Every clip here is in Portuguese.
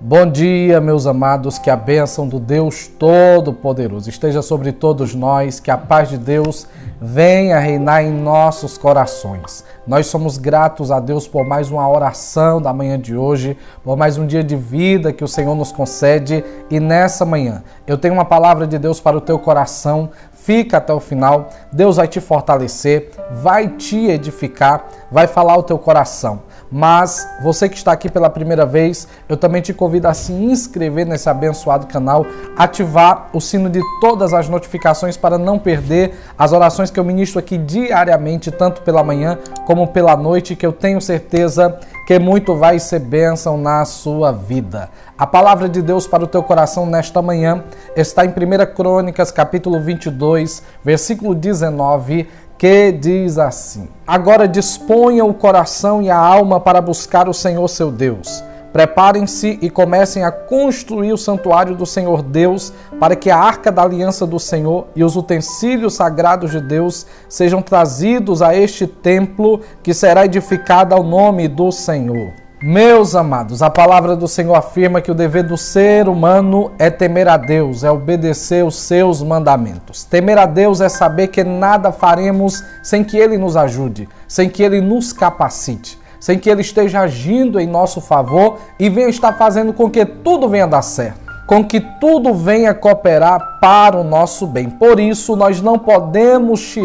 Bom dia, meus amados, que a bênção do Deus Todo-Poderoso esteja sobre todos nós, que a paz de Deus venha reinar em nossos corações. Nós somos gratos a Deus por mais uma oração da manhã de hoje, por mais um dia de vida que o Senhor nos concede, e nessa manhã eu tenho uma palavra de Deus para o teu coração. Fica até o final, Deus vai te fortalecer, vai te edificar, vai falar o teu coração. Mas você que está aqui pela primeira vez, eu também te convido a se inscrever nesse abençoado canal, ativar o sino de todas as notificações para não perder as orações que eu ministro aqui diariamente, tanto pela manhã como pela noite, que eu tenho certeza que muito vai ser bênção na sua vida. A palavra de Deus para o teu coração nesta manhã está em 1 Crônicas, capítulo 22, versículo 19, que diz assim: Agora disponham o coração e a alma para buscar o Senhor seu Deus. Preparem-se e comecem a construir o santuário do Senhor Deus, para que a arca da aliança do Senhor e os utensílios sagrados de Deus sejam trazidos a este templo que será edificado ao nome do Senhor. Meus amados, a palavra do Senhor afirma que o dever do ser humano é temer a Deus, é obedecer os seus mandamentos. Temer a Deus é saber que nada faremos sem que Ele nos ajude, sem que Ele nos capacite, sem que Ele esteja agindo em nosso favor e venha estar fazendo com que tudo venha dar certo, com que tudo venha cooperar para o nosso bem. Por isso, nós não podemos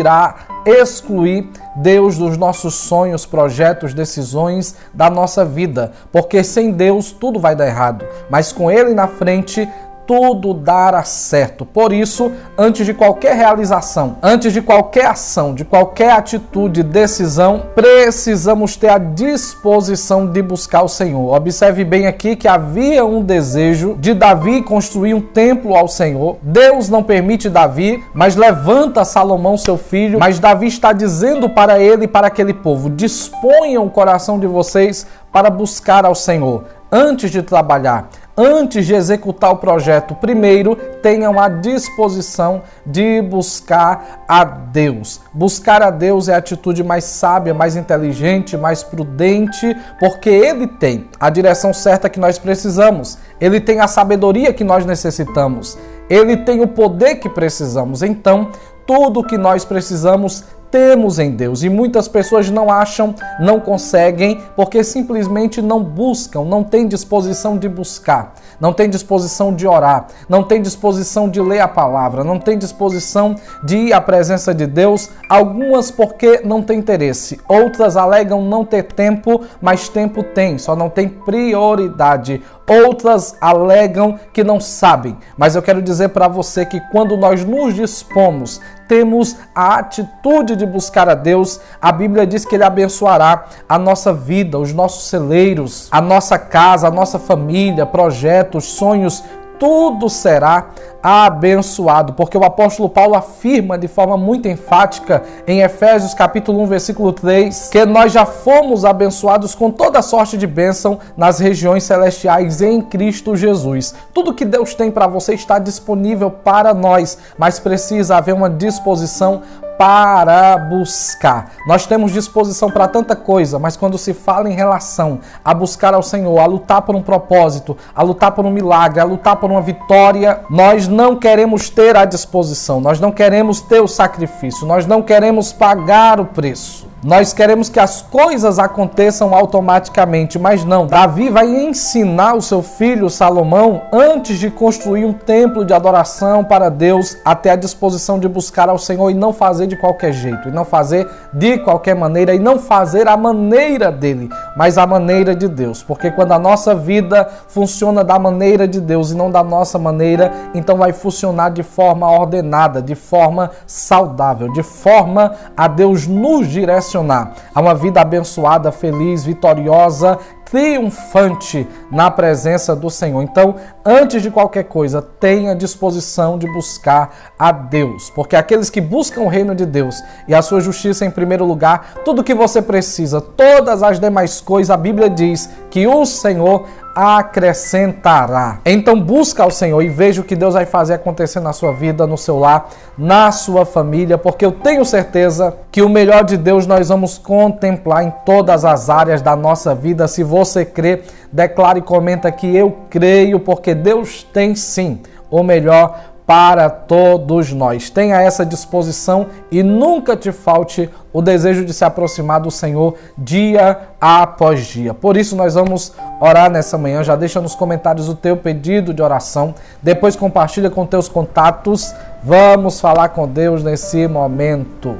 excluir Deus dos nossos sonhos, projetos, decisões da nossa vida, porque sem Deus tudo vai dar errado, mas com Ele na frente tudo dará certo. Por isso, antes de qualquer realização, antes de qualquer ação, de qualquer atitude, decisão, precisamos ter a disposição de buscar o Senhor. Observe bem aqui que havia um desejo de Davi construir um templo ao Senhor. Deus não permite Davi, mas levanta Salomão, seu filho. Mas Davi está dizendo para ele e para aquele povo: disponham o coração de vocês para buscar ao Senhor. Antes de trabalhar, antes de executar o projeto, primeiro tenham a disposição de buscar a Deus. Buscar a Deus é a atitude mais sábia, mais inteligente, mais prudente, porque Ele tem a direção certa que nós precisamos. Ele tem a sabedoria que nós necessitamos. Ele tem o poder que precisamos. Então, tudo o que nós precisamos temos em Deus, e muitas pessoas não acham, não conseguem, porque simplesmente não buscam, não têm disposição de buscar, não têm disposição de orar, não têm disposição de ler a palavra, não têm disposição de ir à presença de Deus, algumas porque não têm interesse, outras alegam não ter tempo, mas tempo tem, só não tem prioridade. Outras alegam que não sabem, mas eu quero dizer para você que quando nós nos dispomos, temos a atitude de buscar a Deus, a Bíblia diz que Ele abençoará a nossa vida, os nossos celeiros, a nossa casa, a nossa família, projetos, sonhos, tudo será abençoado, porque o apóstolo Paulo afirma de forma muito enfática em Efésios capítulo 1, versículo 3, que nós já fomos abençoados com toda sorte de bênção nas regiões celestiais em Cristo Jesus. Tudo que Deus tem para você está disponível para nós, mas precisa haver uma disposição para buscar. Nós temos disposição para tanta coisa, mas quando se fala em relação a buscar ao Senhor, a lutar por um propósito, a lutar por um milagre, a lutar por uma vitória, nós não queremos ter a disposição, nós não queremos ter o sacrifício, nós não queremos pagar o preço. Nós queremos que as coisas aconteçam automaticamente, mas não. Davi vai ensinar o seu filho Salomão, antes de construir um templo de adoração para Deus, a ter a disposição de buscar ao Senhor e não fazer de qualquer jeito, e não fazer de qualquer maneira, e não fazer a maneira dele, mas a maneira de Deus. Porque quando a nossa vida funciona da maneira de Deus e não da nossa maneira, então vai funcionar de forma ordenada, de forma saudável, de forma a Deus nos direcionar a uma vida abençoada, feliz, vitoriosa, triunfante na presença do Senhor. Então, antes de qualquer coisa, tenha disposição de buscar a Deus, porque aqueles que buscam o reino de Deus e a sua justiça em primeiro lugar, tudo que você precisa, todas as demais coisas, a Bíblia diz que o Senhor acrescentará. Então busca ao Senhor e veja o que Deus vai fazer acontecer na sua vida, no seu lar, na sua família, porque eu tenho certeza que o melhor de Deus nós vamos contemplar em todas as áreas da nossa vida se você crê, declare e comenta que eu creio, porque Deus tem sim o melhor para todos nós. Tenha essa disposição e nunca te falte o desejo de se aproximar do Senhor dia após dia. Por isso nós vamos orar nessa manhã. Já deixa nos comentários o teu pedido de oração. Depois compartilha com teus contatos. Vamos falar com Deus nesse momento.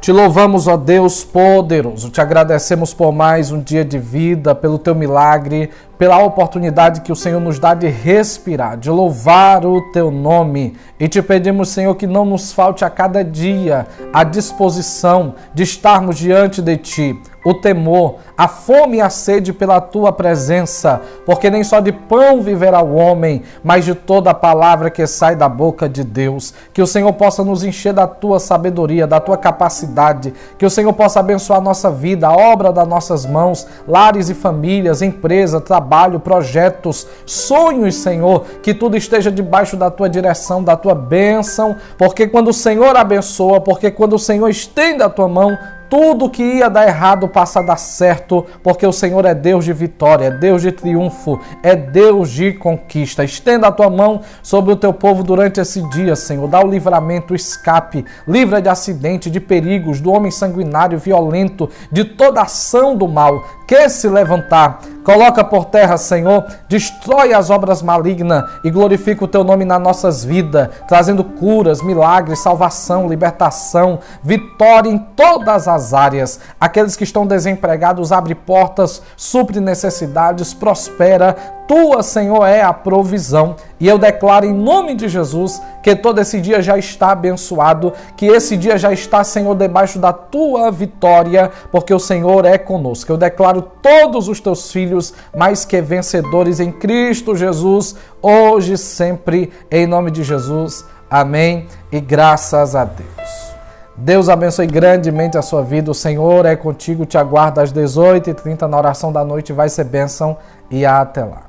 Te louvamos, ó Deus poderoso, te agradecemos por mais um dia de vida, pelo teu milagre, pela oportunidade que o Senhor nos dá de respirar, de louvar o teu nome. E te pedimos, Senhor, que não nos falte a cada dia a disposição de estarmos diante de ti, o temor, a fome e a sede pela tua presença, porque nem só de pão viverá o homem, mas de toda a palavra que sai da boca de Deus. Que o Senhor possa nos encher da tua sabedoria, da tua capacidade, que o Senhor possa abençoar a nossa vida, a obra das nossas mãos, lares e famílias, empresa, trabalho, projetos, sonhos, Senhor, que tudo esteja debaixo da tua direção, da tua bênção, porque quando o Senhor abençoa, porque quando o Senhor estende a tua mão, tudo que ia dar errado passa a dar certo, porque o Senhor é Deus de vitória, é Deus de triunfo, é Deus de conquista. Estenda a tua mão sobre o teu povo durante esse dia, Senhor. Dá o livramento, o escape, livra de acidente, de perigos, do homem sanguinário, violento, de toda ação do mal que se levantar. Coloca por terra, Senhor, destrói as obras malignas e glorifica o teu nome nas nossas vidas, trazendo curas, milagres, salvação, libertação, vitória em todas as áreas. Aqueles que estão desempregados, abre portas, supre necessidades, prospera. Tua, Senhor, é a provisão. E eu declaro em nome de Jesus que todo esse dia já está abençoado, que esse dia já está, Senhor, debaixo da tua vitória, porque o Senhor é conosco. Eu declaro todos os teus filhos mais que vencedores em Cristo Jesus, hoje e sempre, em nome de Jesus. Amém e graças a Deus. Deus abençoe grandemente a sua vida. O Senhor é contigo, te aguarda às 18h30 na oração da noite. Vai ser bênção e até lá.